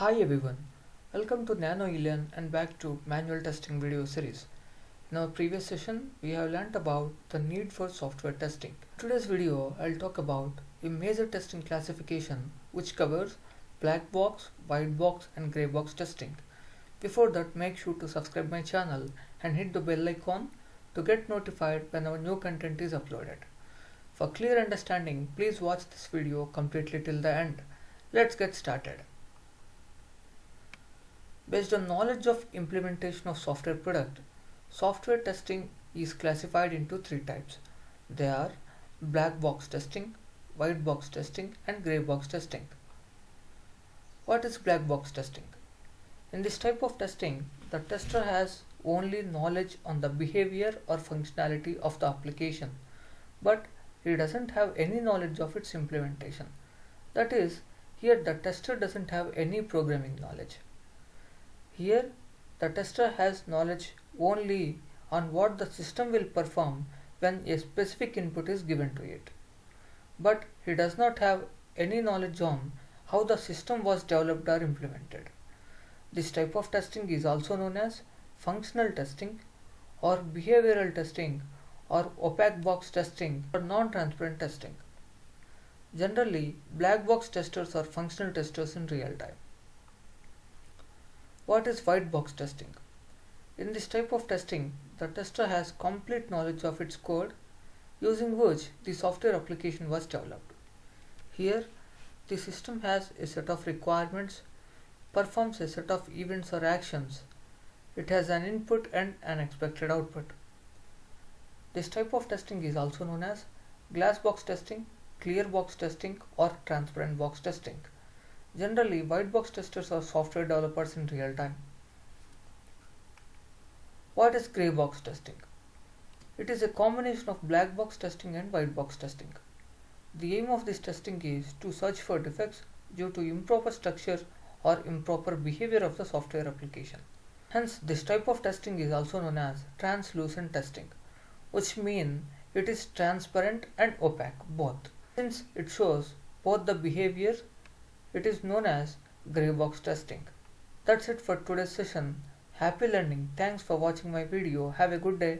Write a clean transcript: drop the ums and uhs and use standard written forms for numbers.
Hi everyone, welcome to Nano Alien and back to manual testing video series. In our previous session, we have learnt about the need for software testing. In today's video, I'll talk about a major testing classification which covers black box, white box and grey box testing. Before that, make sure to subscribe my channel and hit the bell icon to get notified whenever new content is uploaded. For clear understanding, please watch this video completely till the end. Let's get started. Based on knowledge of implementation of software product, software testing is classified into three types. They are black box testing, white box testing and grey box testing. What is black box testing? In this type of testing, the tester has only knowledge on the behavior or functionality of the application, but he doesn't have any knowledge of its implementation. That is, here the tester doesn't have any programming knowledge. Here, the tester has knowledge only on what the system will perform when a specific input is given to it. But he does not have any knowledge on how the system was developed or implemented. This type of testing is also known as functional testing or behavioral testing or opaque box testing or non-transparent testing. Generally, black box testers are functional testers in real time. What is white box testing? In this type of testing, the tester has complete knowledge of its code using which the software application was developed. Here, the system has a set of requirements, performs a set of events or actions. It has an input and an expected output. This type of testing is also known as glass box testing, clear box testing or transparent box testing. Generally, white box testers are software developers in real time. What is grey box testing? It is a combination of black box testing and white box testing. The aim of this testing is to search for defects due to improper structure or improper behavior of the software application. Hence, this type of testing is also known as translucent testing, which means it is transparent and opaque both. Since it shows both the behavior, it is known as grey box testing. That's it for today's session. Happy learning. Thanks for watching my video. Have a good day.